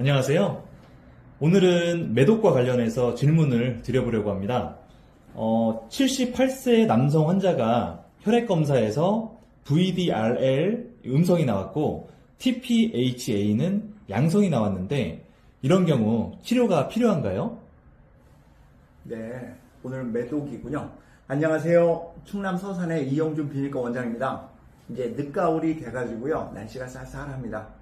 안녕하세요. 오늘은 매독과 관련해서 질문을 드려보려고 합니다. 78세 남성 환자가 혈액검사에서 VDRL 음성이 나왔고 TPHA는 양성이 나왔는데 이런 경우 치료가 필요한가요? 네, 오늘 매독이군요. 안녕하세요. 충남 서산의 이영준 비뇨기과 원장입니다. 이제 늦가을이 돼가지고요. 날씨가 쌀쌀합니다.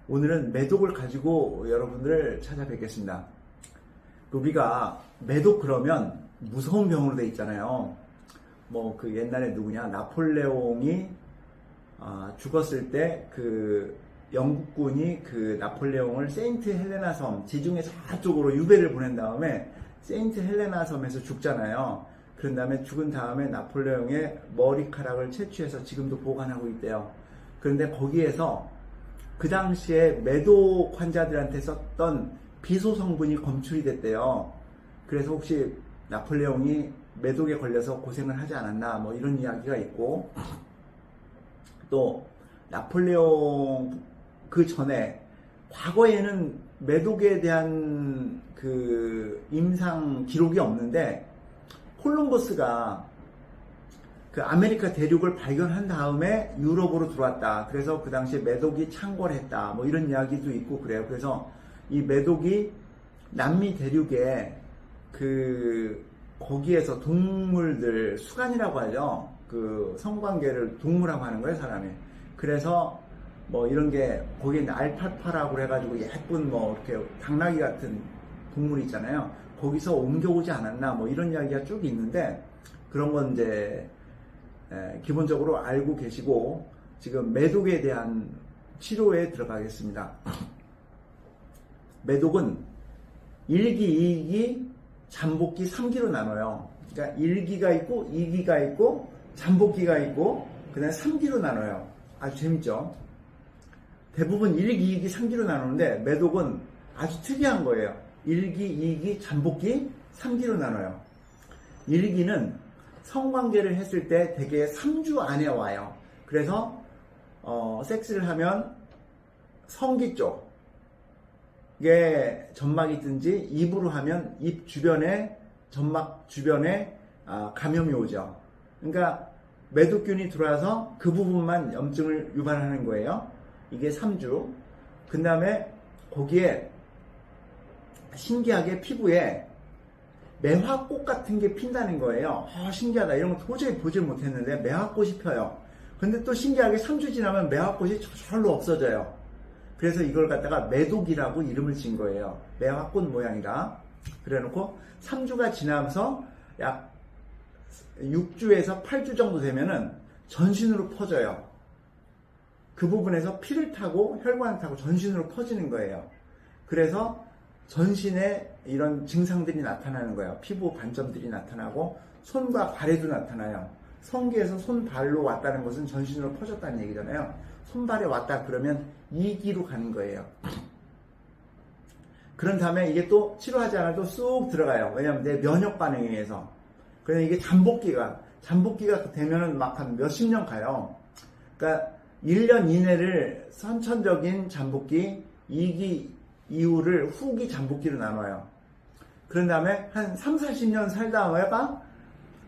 오늘은 매독을 가지고 여러분들을 찾아뵙겠습니다. 우리가 매독 그러면 무서운 병으로 돼 있잖아요. 뭐 그 옛날에 누구냐, 나폴레옹이 죽었을 때 그 영국군이 그 나폴레옹을 세인트 헬레나 섬, 지중해 저쪽으로 유배를 보낸 다음에 세인트 헬레나 섬에서 죽잖아요. 그런 다음에 죽은 다음에 나폴레옹의 머리카락을 채취해서 지금도 보관하고 있대요. 그런데 거기에서 그 당시에 매독 환자들한테 썼던 비소 성분이 검출이 됐대요. 그래서 혹시 나폴레옹이 매독에 걸려서 고생을 하지 않았나 뭐 이런 이야기가 있고, 또 나폴레옹 그 전에 과거에는 매독에 대한 그 임상 기록이 없는데 콜럼버스가 그 아메리카 대륙을 발견한 다음에 유럽으로 들어왔다. 그래서 그 당시에 매독이 창궐했다. 뭐 이런 이야기도 있고 그래요. 그래서 이 매독이 남미 대륙에 그 거기에서 동물들 수간이라고 하죠. 그 성관계를 동물하고 하는 거예요, 사람이. 그래서 뭐 이런 게 거기에 알파파라고 해가지고 예쁜 뭐 이렇게 당나귀 같은 동물 있잖아요. 거기서 옮겨오지 않았나 뭐 이런 이야기가 쭉 있는데, 그런 건 이제 기본적으로 알고 계시고 지금 매독에 대한 치료에 들어가겠습니다. 매독은 1기, 2기, 잠복기 3기로 나눠요. 그러니까 1기가 있고 2기가 있고 잠복기가 있고 그 다음에 3기로 나눠요. 아주 재밌죠? 대부분 1기, 2기, 3기로 나누는데 매독은 아주 특이한 거예요. 1기, 2기, 잠복기 3기로 나눠요. 1기는 성관계를 했을 때 대개 3주 안에 와요. 그래서 섹스를 하면 성기 쪽에 점막이 든지, 입으로 하면 입 주변에 점막 주변에 감염이 오죠. 그러니까 매독균이 들어와서 그 부분만 염증을 유발하는 거예요. 이게 3주. 그 다음에 거기에 신기하게 피부에 매화꽃 같은 게 핀다는 거예요. 신기하다. 이런 거 도저히 보질 못했는데 매화꽃이 펴요. 근데 또 신기하게 3주 지나면 매화꽃이 저절로 없어져요. 그래서 이걸 갖다가 매독이라고 이름을 지은 거예요. 매화꽃 모양이다. 그래 놓고 3주가 지나면서 약 6주에서 8주 정도 되면은 전신으로 퍼져요. 그 부분에서 피를 타고 혈관을 타고 전신으로 퍼지는 거예요. 그래서 전신에 이런 증상들이 나타나는 거예요. 피부 반점들이 나타나고 손과 발에도 나타나요. 성기에서 손, 발로 왔다는 것은 전신으로 퍼졌다는 얘기잖아요. 손발에 왔다 그러면 2기로 가는 거예요. 그런 다음에 이게 또 치료하지 않아도 쑥 들어가요. 왜냐하면 내 면역 반응에 의해서. 그래서 이게 잠복기가 되면은 막 한 몇십 년 가요. 그러니까 1년 이내를 선천적인 잠복기, 2기 이후를 후기 잠복기로 나눠요. 그런 다음에 한 3, 40년 살다 해봐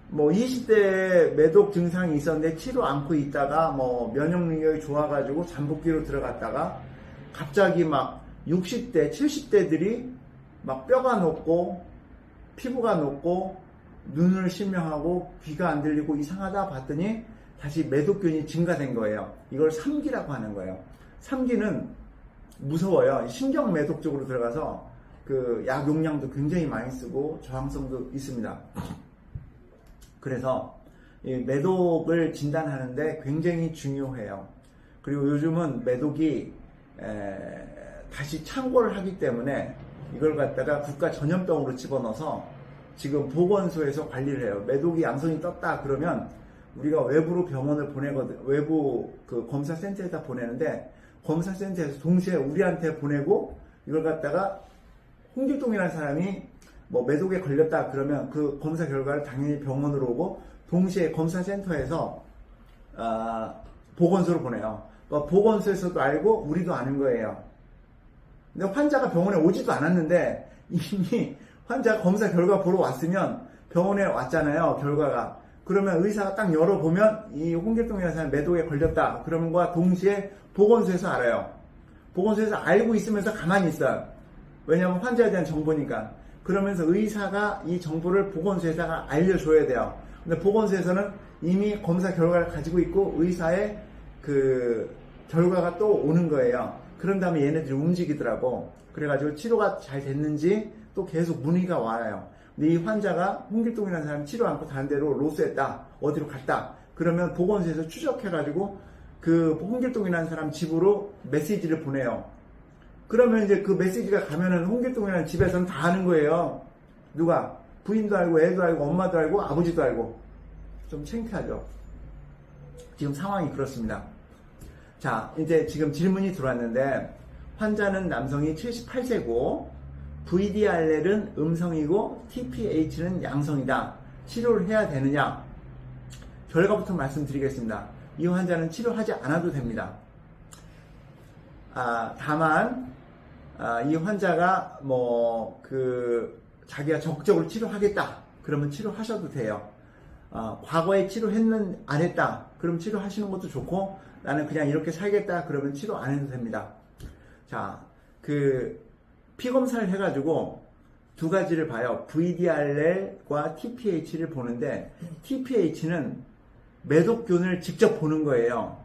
뭐 20대 매독 증상이 있었는데 치료 않고 있다가 뭐 면역 능력이 좋아가지고 잠복기로 들어갔다가 갑자기 막 60대, 70대들이 막 뼈가 녹고 피부가 녹고 눈을 실명하고 귀가 안 들리고 이상하다 봤더니 다시 매독균이 증가된 거예요. 이걸 3기라고 하는 거예요. 3기는 무서워요. 신경 매독 쪽으로 들어가서 그 약 용량도 굉장히 많이 쓰고 저항성도 있습니다. 그래서 이 매독을 진단하는데 굉장히 중요해요. 그리고 요즘은 매독이 다시 창궐을 하기 때문에 이걸 갖다가 국가 전염병으로 집어넣어서 지금 보건소에서 관리를 해요. 매독이 양성이 떴다 그러면 우리가 외부로 병원을 보내거든, 외부 그 검사센터에다 보내는데 검사센터에서 동시에 우리한테 보내고 이걸 갖다가 홍길동이라는 사람이 뭐 매독에 걸렸다 그러면 그 검사 결과를 당연히 병원으로 오고 동시에 검사센터에서 보건소로 보내요. 그러니까 보건소에서도 알고 우리도 아는 거예요. 근데 환자가 병원에 오지도 않았는데 이미 환자 검사 결과 보러 왔으면 병원에 왔잖아요. 결과가. 그러면 의사가 딱 열어보면 이 홍길동이라는 사람이 매독에 걸렸다. 그러면과 동시에 보건소에서 알아요. 보건소에서 알고 있으면서 가만히 있어요. 왜냐하면 환자에 대한 정보니까. 그러면서 의사가 이 정보를 보건소에다가 알려줘야 돼요. 근데 보건소에서는 이미 검사 결과를 가지고 있고 의사의 그 결과가 또 오는 거예요. 그런 다음에 얘네들이 움직이더라고. 그래가지고 치료가 잘 됐는지 또 계속 문의가 와요. 근데 이 환자가 홍길동이라는 사람이 치료 않고 다른 데로 로스했다. 어디로 갔다. 그러면 보건소에서 추적해가지고 그 홍길동이라는 사람 집으로 메시지를 보내요. 그러면 이제 그 메시지가 가면은 홍길동이라는 집에서는 다 아는 거예요. 누가? 부인도 알고, 애도 알고, 엄마도 알고, 아버지도 알고. 좀 창피하죠. 지금 상황이 그렇습니다. 자, 이제 지금 질문이 들어왔는데, 환자는 남성이 78세고, VDRL은 음성이고, TPH는 양성이다. 치료를 해야 되느냐? 결과부터 말씀드리겠습니다. 이 환자는 치료하지 않아도 됩니다. 다만, 이 환자가 자기가 적극적으로 치료하겠다. 그러면 치료하셔도 돼요. 과거에 치료했는, 안 했다. 그럼 치료하시는 것도 좋고, 나는 그냥 이렇게 살겠다. 그러면 치료 안 해도 됩니다. 자, 피검사를 해가지고 두 가지를 봐요. VDRL과 TPH를 보는데, TPH는 매독균을 직접 보는 거예요.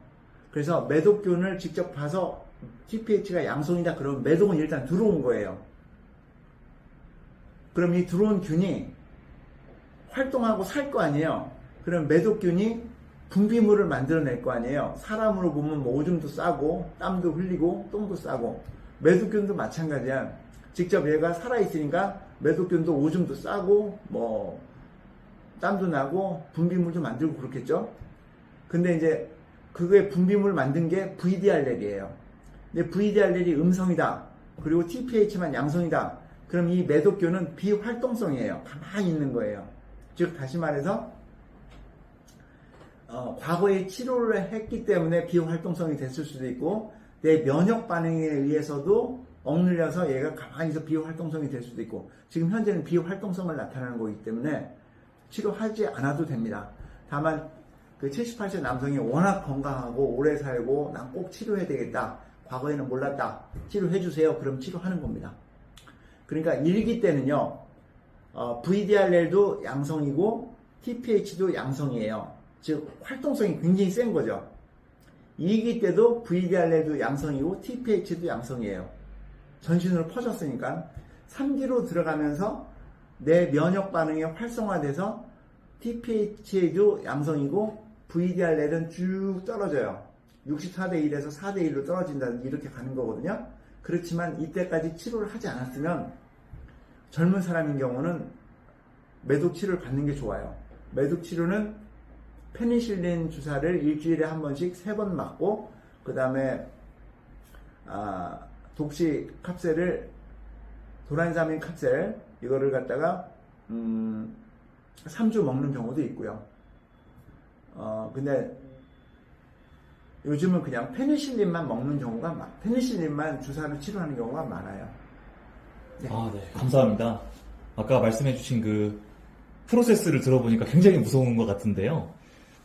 그래서 매독균을 직접 봐서 TPH가 양성이다. 그러면 매독은 일단 들어온 거예요. 그럼 이 들어온 균이 활동하고 살 거 아니에요. 그럼 매독균이 분비물을 만들어낼 거 아니에요. 사람으로 보면 오줌도 싸고 땀도 흘리고 똥도 싸고, 매독균도 마찬가지야. 직접 얘가 살아있으니까 매독균도 오줌도 싸고 땀도 나고 분비물도 만들고 그렇겠죠. 근데 이제 그거에 분비물 만든 게 VDRL이에요. 근데 VDRL이 음성이다. 그리고 TPH만 양성이다. 그럼 이 매독균은 비활동성이에요. 가만히 있는 거예요. 즉 다시 말해서 과거에 치료를 했기 때문에 비활동성이 됐을 수도 있고, 내 면역 반응에 의해서도 억눌려서 얘가 가만히 있어 비활동성이 될 수도 있고, 지금 현재는 비활동성을 나타내는 거기 때문에 치료하지 않아도 됩니다. 다만 78세 남성이 워낙 건강하고 오래 살고 난 꼭 치료해야 되겠다. 과거에는 몰랐다. 치료해 주세요. 그럼 치료하는 겁니다. 그러니까 1기 때는요. VDRL도 양성이고 TPH도 양성이에요. 즉 활동성이 굉장히 센 거죠. 2기 때도 VDRL도 양성이고 TPH도 양성이에요. 전신으로 퍼졌으니까. 3기로 들어가면서 내 면역 반응이 활성화돼서 TPH도 양성이고 VDRL은 쭉 떨어져요. 64대 1에서 4대 1로 떨어진다, 이렇게 가는 거거든요. 그렇지만 이때까지 치료를 하지 않았으면 젊은 사람인 경우는 매독 치료를 받는 게 좋아요. 매독 치료는 페니실린 주사를 일주일에 한 번씩 3번 맞고, 그 다음에 독시 캅셀을, 도란사민 캅셀 이거를 갖다가 3주 먹는 경우도 있고요. 근데 요즘은 그냥 페니실린만 먹는 경우가 페니실린만 주사를 치료하는 경우가 많아요. 네. 네. 감사합니다. 아까 말씀해주신 그 프로세스를 들어보니까 굉장히 무서운 것 같은데요.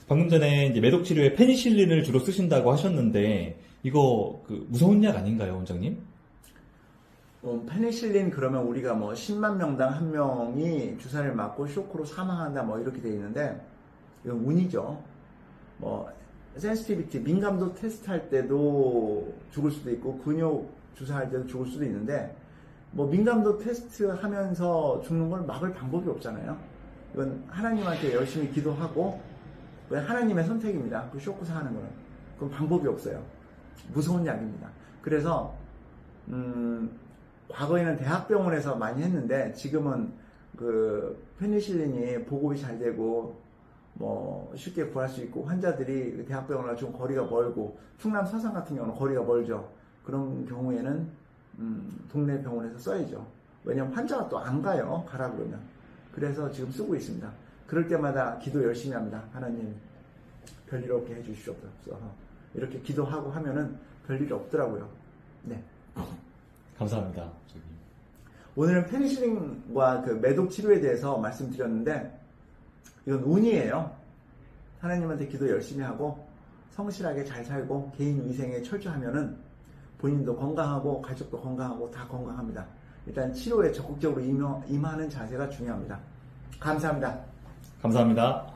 방금 전에 이제 매독 치료에 페니실린을 주로 쓰신다고 하셨는데, 이거 무서운 약 아닌가요, 원장님? 페니실린 그러면 우리가 10만 명당 1명이 주사를 맞고 쇼크로 사망한다 이렇게 돼 있는데, 이건 운이죠. 센시티비티, 민감도 테스트 할 때도 죽을 수도 있고, 근육 주사할 때도 죽을 수도 있는데, 민감도 테스트 하면서 죽는 걸 막을 방법이 없잖아요. 이건 하나님한테 열심히 기도하고, 하나님의 선택입니다. 그 쇼크사 하는 거는. 그건 방법이 없어요. 무서운 약입니다. 그래서, 과거에는 대학병원에서 많이 했는데, 지금은 페니실린이 보급이 잘 되고, 쉽게 구할 수 있고, 환자들이 대학병원과 좀 거리가 멀고, 충남 서산 같은 경우는 거리가 멀죠. 그런 경우에는 동네 병원에서 써야죠. 왜냐면 환자가 또 안 가요. 가라 그러면. 그래서 지금 쓰고 있습니다. 그럴 때마다 기도 열심히 합니다. 하나님 별일 없게 해주시옵소서. 이렇게 기도하고 하면은 별일이 없더라고요. 네. 감사합니다. 저기. 오늘은 페니실린과 그 매독 치료에 대해서 말씀드렸는데 이건 운이에요. 하나님한테 기도 열심히 하고 성실하게 잘 살고 개인 위생에 철저하면은 본인도 건강하고 가족도 건강하고 다 건강합니다. 일단 치료에 적극적으로 임하는 자세가 중요합니다. 감사합니다. 감사합니다.